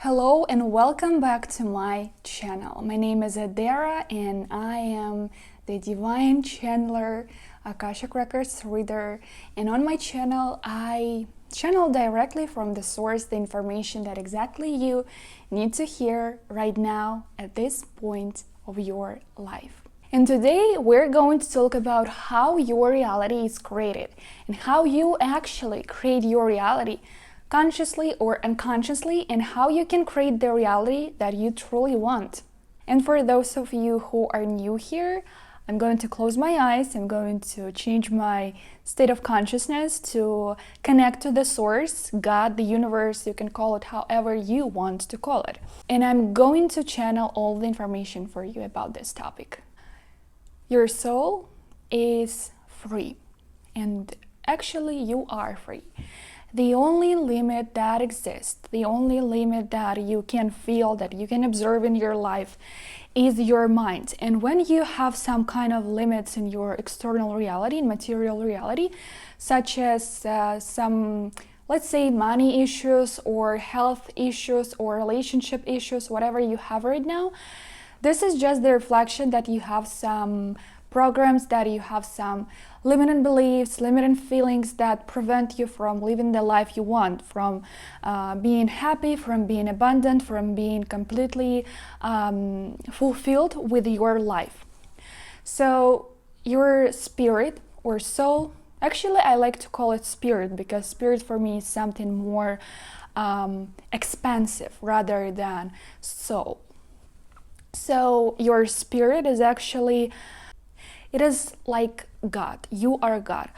Hello and welcome back to my channel. My name is Adara and I am the Divine Channeler, Akashic Records reader, and on my channel I channel directly from the source the information that exactly you need to hear right now at this point of your life. And today we're going to talk about how your reality is created and how you actually create your reality consciously or unconsciously, and how you can create the reality that you truly want. And for those of you who are new here, I'm going to close my eyes, I'm going to change my state of consciousness to connect to the source, God, the universe, you can call it however you want to call it. And I'm going to channel all the information for you about this topic. Your soul is free, and actually you are free. The only limit that exists, the only limit that you can feel, that you can observe in your life is your mind. And when you have some kind of limits in your external reality, in material reality, such as some, let's say, money issues or health issues or relationship issues, whatever you have right now, this is just the reflection that you have some programs, that you have some limiting beliefs, limiting feelings that prevent you from living the life you want, from being happy, from being abundant, from being completely fulfilled with your life. So your spirit or soul, actually I like to call it spirit, because spirit for me is something more expansive rather than soul. So your spirit is actually, it is like God. You are God.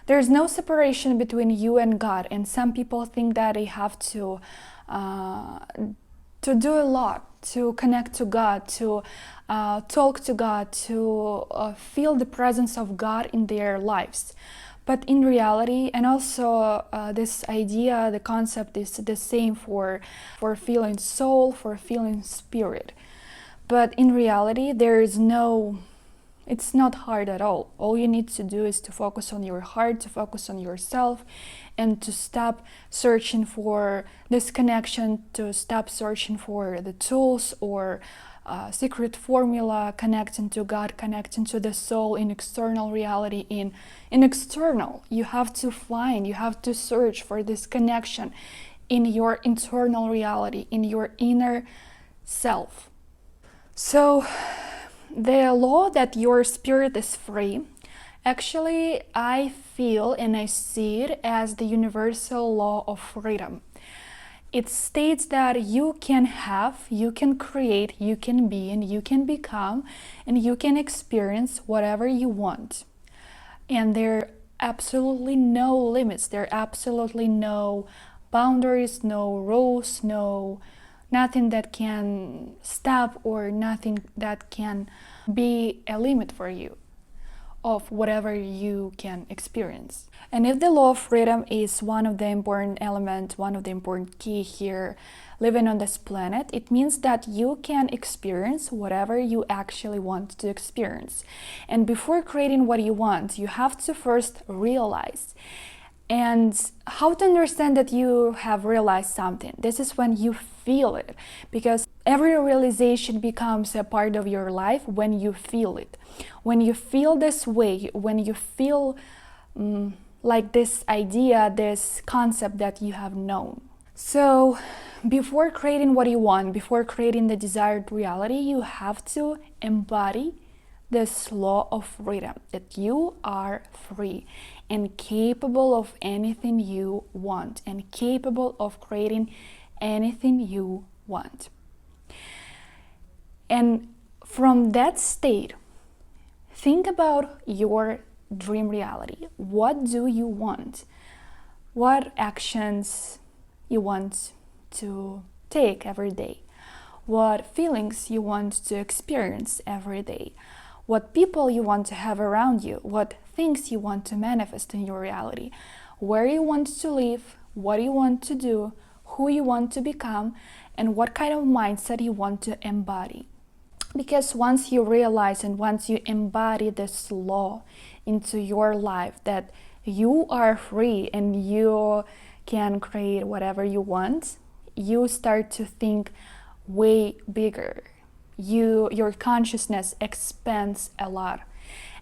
There's no separation between you and God, and some people think that they have to do a lot to connect to God, to talk to God, to feel the presence of God in their lives. But in reality, and also this idea, the concept is the same for feeling soul, for feeling spirit. But in reality, there is no, it's not hard at all. All you need to do is to focus on your heart, to focus on yourself, and to stop searching for this connection, to stop searching for the tools or secret formula, connecting to God, connecting to the soul in external reality. In external, you have to find, you have to search for this connection in your internal reality, in your inner self. So the law that your spirit is free, actually I feel and I see it as the universal law of freedom. It states that you can have, you can create, you can be, and you can become, and you can experience whatever you want. And there are absolutely no limits, there are absolutely no boundaries, no rules, nothing that can stop, or nothing that can be a limit for you of whatever you can experience. And if the law of freedom is one of the important elements, one of the important key here living on this planet, it means that you can experience whatever you actually want to experience. And before creating what you want, you have to first realize. And how to understand that you have realized something? This is when you feel it, because every realization becomes a part of your life when you feel it. When you feel this way, when you feel like this idea, this concept that you have known. So before creating what you want, before creating the desired reality, you have to embody this law of freedom, that you are free and capable of anything you want, and capable of creating anything you want. And from that state, think about your dream reality. What do you want? What actions you want to take every day? What feelings you want to experience every day? What people you want to have around you, what things you want to manifest in your reality, where you want to live, what you want to do, who you want to become, and what kind of mindset you want to embody. Because once you realize and once you embody this law into your life, that you are free and you can create whatever you want, you start to think way bigger. Your consciousness expands a lot,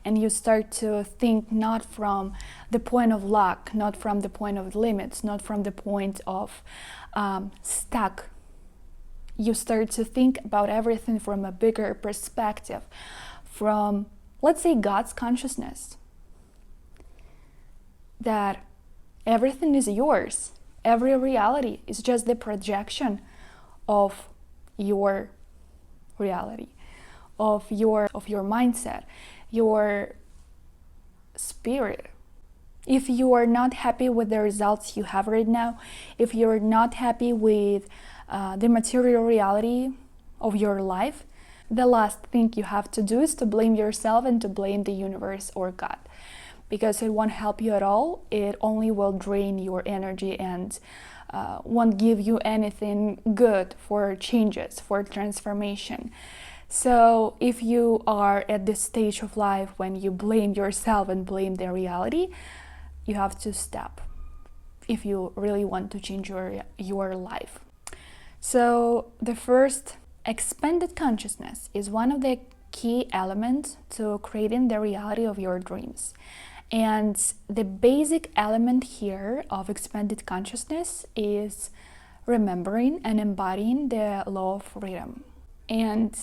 and you start to think not from the point of lack, not from the point of limits, not from the point of stuck. You start to think about everything from a bigger perspective, from, let's say, God's consciousness, that everything is yours. Every reality is just the projection of your reality, of your mindset, your spirit. If you are not happy with the results you have right now, if you're not happy with the material reality of your life, the last thing you have to do is to blame yourself and to blame the universe or God, because it won't help you at all. It only will drain your energy and won't give you anything good for changes, for transformation. So if you are at this stage of life when you blame yourself and blame the reality, you have to stop if you really want to change your life. So the first, expanded consciousness is one of the key elements to creating the reality of your dreams. And the basic element here of expanded consciousness is remembering and embodying the law of rhythm. And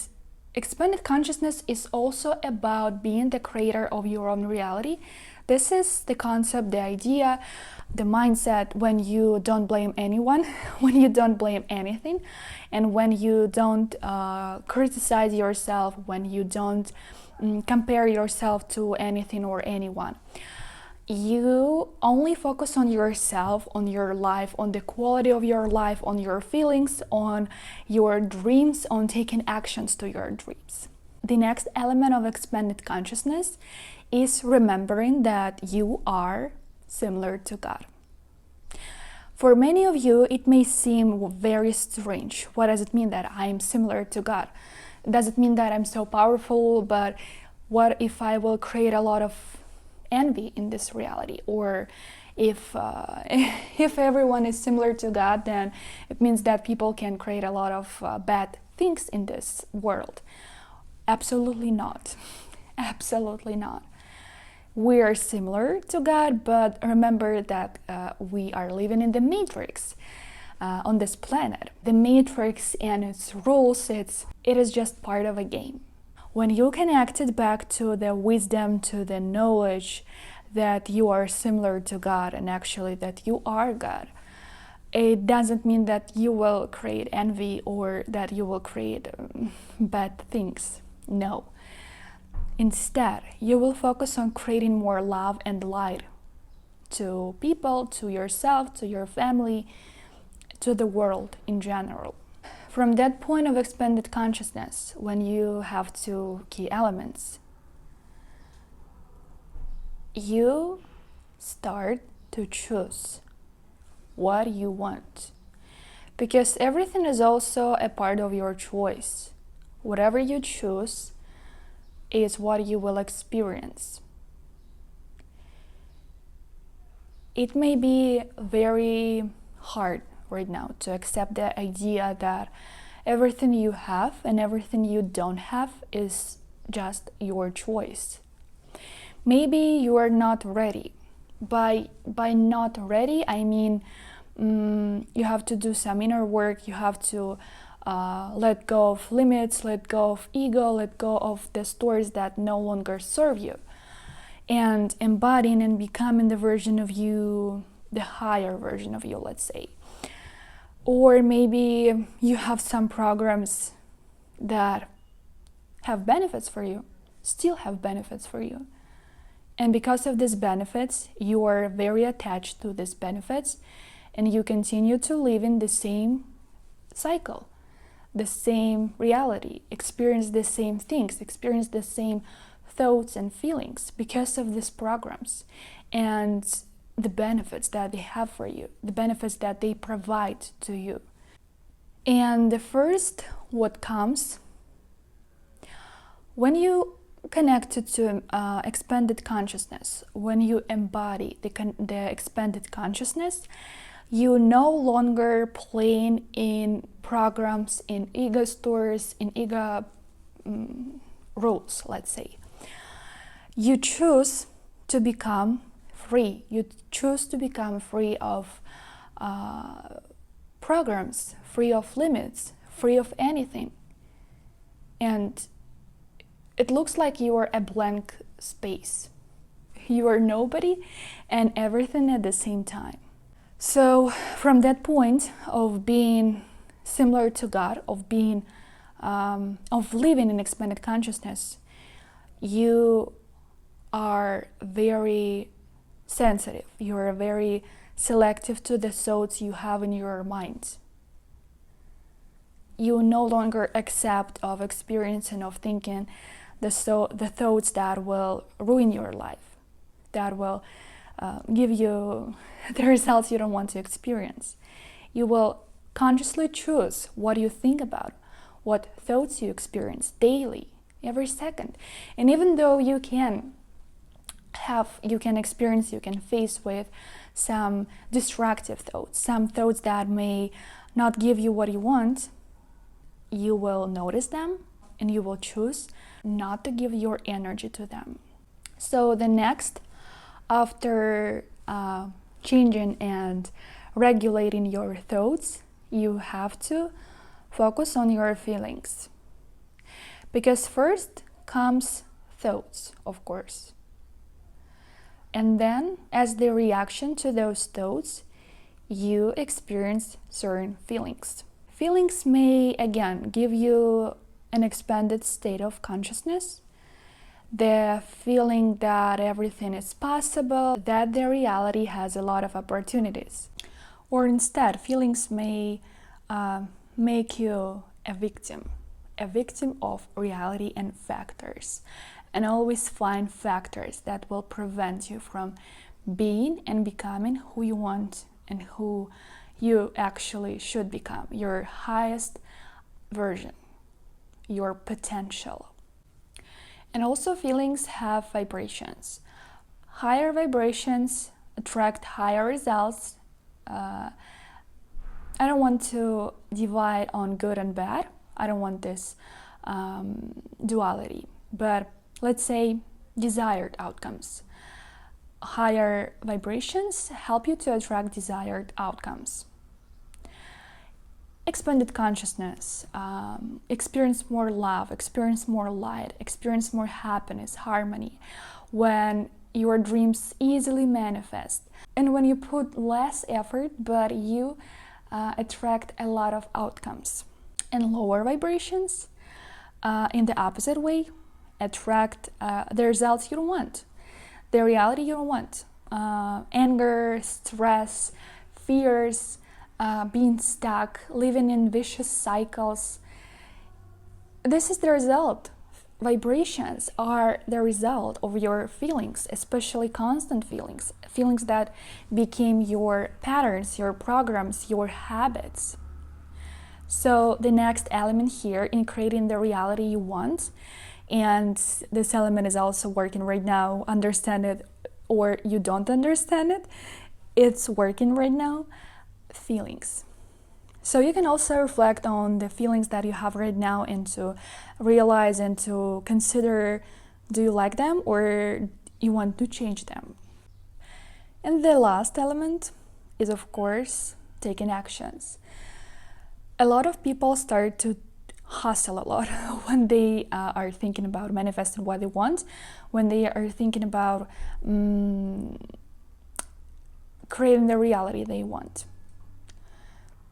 expanded consciousness is also about being the creator of your own reality. This is the concept, the idea, the mindset when you don't blame anyone, when you don't blame anything, and when you don't criticize yourself, when you don't compare yourself to anything or anyone. You only focus on yourself, on your life, on the quality of your life, on your feelings, on your dreams, on taking actions to your dreams. The next element of expanded consciousness is remembering that you are similar to God. For many of you, it may seem very strange. What does it mean that I am similar to God? Does it mean that I'm so powerful, but what if I will create a lot of envy in this reality? Or if everyone is similar to God, then it means that people can create a lot of bad things in this world. Absolutely not. Absolutely not. We are similar to God, but remember that we are living in the matrix on this planet. The matrix and its rules, it is just part of a game. When you connect it back to the wisdom, to the knowledge that you are similar to God and actually that you are God, it doesn't mean that you will create envy or that you will create bad things. No. Instead, you will focus on creating more love and light to people, to yourself, to your family, to the world in general. From that point of expanded consciousness, when you have two key elements, you start to choose what you want. Because everything is also a part of your choice. Whatever you choose is what you will experience. It may be very hard right now to accept the idea that everything you have and everything you don't have is just your choice. Maybe you are not ready. By not ready, I mean you have to do some inner work, you have to let go of limits, let go of ego, let go of the stories that no longer serve you, and embodying and becoming the version of you, the higher version of you, let's say. Or maybe you have some programs that have benefits for you, still have benefits for you. And because of these benefits, you are very attached to these benefits and you continue to live in the same cycle, the same reality, experience the same things, experience the same thoughts and feelings because of these programs and the benefits that they have for you, the benefits that they provide to you. And the first, what comes, when you connect it to expanded consciousness, when you embody the expanded consciousness, You no longer playing in programs, in ego stores, in ego rules, let's say. You choose to become free. You choose to become free of programs, free of limits, free of anything. And it looks like you are a blank space. You are nobody and everything at the same time. So from that point of being similar to God, of being of living in expanded consciousness, you are very sensitive. You are very selective to the thoughts you have in your mind. You no longer accept of experiencing, of thinking the thoughts that will ruin your life, that will give you the results you don't want to experience. You will consciously choose what you think about, what thoughts you experience daily, every second. And even though you can face with some destructive thoughts, some thoughts that may not give you what you want, you will notice them and you will choose not to give your energy to them. So the next, after changing and regulating your thoughts, you have to focus on your feelings. Because first comes thoughts, of course. And then, as the reaction to those thoughts, you experience certain feelings. Feelings may, again, give you an expanded state of consciousness, the feeling that everything is possible, that the reality has a lot of opportunities. Or instead, feelings may make you a victim of reality and factors. And always find factors that will prevent you from being and becoming who you want and who you actually should become, your highest version, your potential. And also feelings have vibrations. Higher vibrations attract higher results. I don't want to divide on good and bad. I don't want this duality. But let's say desired outcomes. Higher vibrations help you to attract desired outcomes. Expanded consciousness, experience more love, experience more light, experience more happiness, harmony, when your dreams easily manifest. And when you put less effort, but you attract a lot of outcomes. And lower vibrations, in the opposite way, attract the results you don't want, the reality you don't want. Anger, stress, fears, being stuck, living in vicious cycles. This is the result. Vibrations are the result of your feelings, especially constant feelings, feelings that became your patterns, your programs, your habits. So the next element here in creating the reality you want, and this element is also working right now, understand it or you don't understand it, it's working right now, feelings. So you can also reflect on the feelings that you have right now and to realize and to consider, do you like them or you want to change them? And the last element is, of course, taking actions. A lot of people start to hustle a lot when they are thinking about manifesting what they want, when they are thinking about creating the reality they want.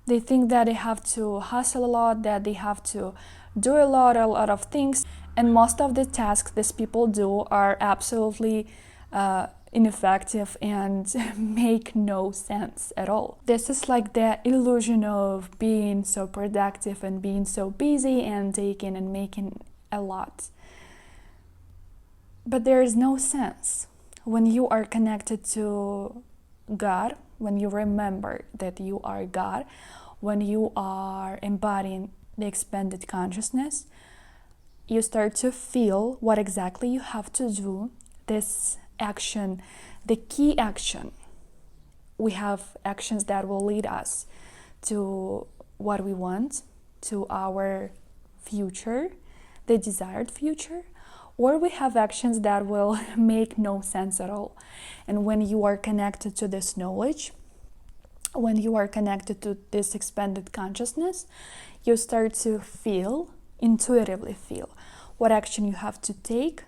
They think that they have to hustle a lot, that they have to do a lot of things, and most of the tasks these people do are absolutely ineffective and make no sense at all. This is like the illusion of being so productive and being so busy and taking and making a lot. But there is no sense when you are connected to God, when you remember that you are God, when you are embodying the expanded consciousness, you start to feel what exactly you have to do, this action, the key action, we have actions that will lead us to what we want, to our future, the desired future, or we have actions that will make no sense at all. And when you are connected to this knowledge, when you are connected to this expanded consciousness, you start to feel, intuitively feel, what action you have to take.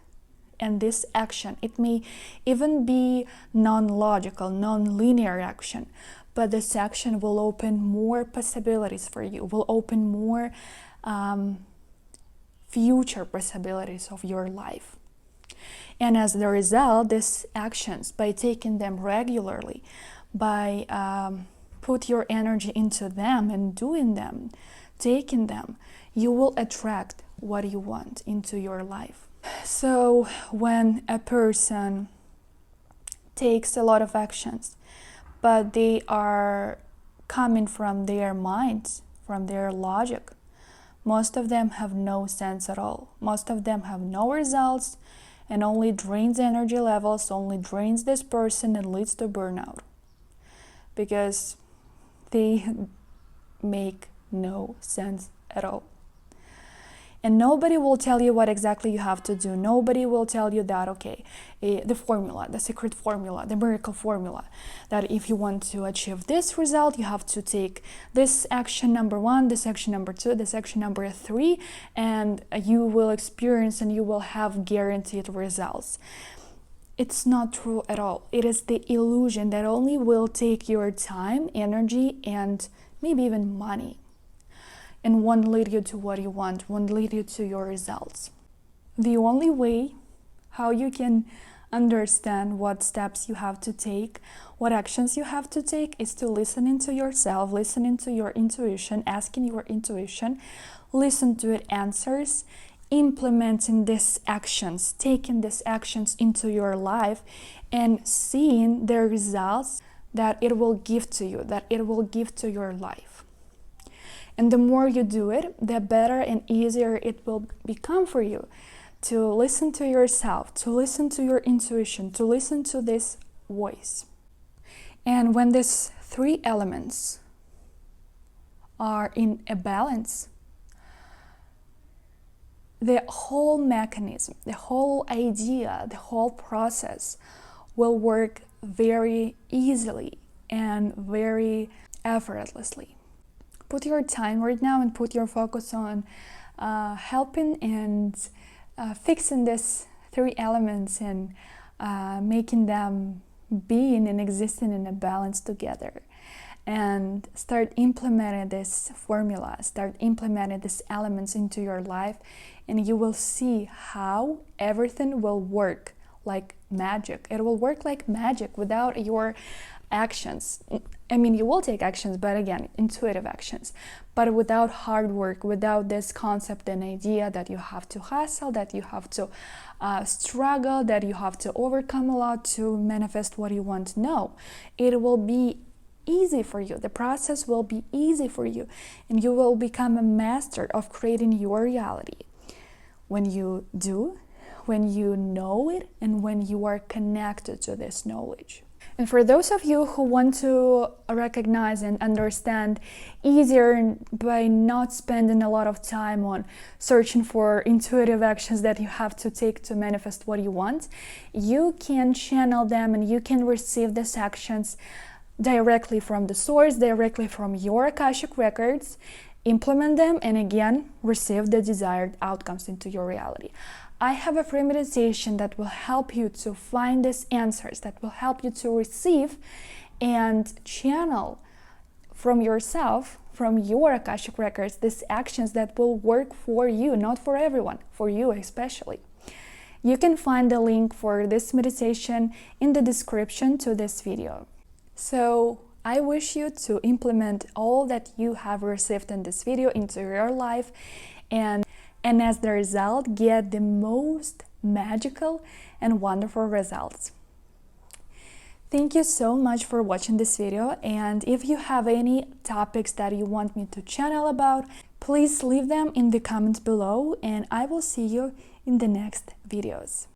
And this action, it may even be non-logical, non-linear action, but this action will open more possibilities for you, will open more future possibilities of your life. And as the result, these actions, by taking them regularly, by put your energy into them and doing them, taking them, you will attract what you want into your life. So when a person takes a lot of actions, but they are coming from their minds, from their logic, most of them have no sense at all. Most of them have no results and only drains energy levels, only drains this person and leads to burnout. Because they make no sense at all. And nobody will tell you what exactly you have to do. Nobody will tell you that, okay, the formula, the secret formula, the miracle formula, that if you want to achieve this result, you have to take this action number 1, this action number 2, this action number 3, and you will experience and you will have guaranteed results. It's not true at all. It is the illusion that only will take your time, energy, and maybe even money, and won't lead you to what you want, won't lead you to your results. The only way how you can understand what steps you have to take, what actions you have to take, is to listen into yourself, listen into your intuition, asking your intuition, listen to it answers, implementing these actions, taking these actions into your life, and seeing the results that it will give to you, that it will give to your life. And the more you do it, the better and easier it will become for you to listen to yourself, to listen to your intuition, to listen to this voice. And when these 3 elements are in a balance, the whole mechanism, the whole idea, the whole process will work very easily and very effortlessly. Put your time right now and put your focus on helping and fixing these 3 elements and making them being and existing in a balance together. And start implementing this formula, start implementing these elements into your life, and you will see how everything will work like magic. It will work like magic without your actions. I mean, you will take actions, but again, intuitive actions, but without hard work, without this concept and idea that you have to hustle, that you have to struggle, that you have to overcome a lot to manifest what you want. No, it will be easy for you. The process will be easy for you, and you will become a master of creating your reality. When you do, when you know it, and when you are connected to this knowledge. And for those of you who want to recognize and understand easier by not spending a lot of time on searching for intuitive actions that you have to take to manifest what you want, you can channel them and you can receive these actions directly from the source, directly from your Akashic records, implement them, and again, receive the desired outcomes into your reality. I have a free meditation that will help you to find these answers, that will help you to receive and channel from yourself, from your Akashic records, these actions that will work for you, not for everyone, for you especially. You can find the link for this meditation in the description to this video. So I wish you to implement all that you have received in this video into your life, and as the result, get the most magical and wonderful results. Thank you so much for watching this video, and if you have any topics that you want me to channel about, please leave them in the comments below, and I will see you in the next videos.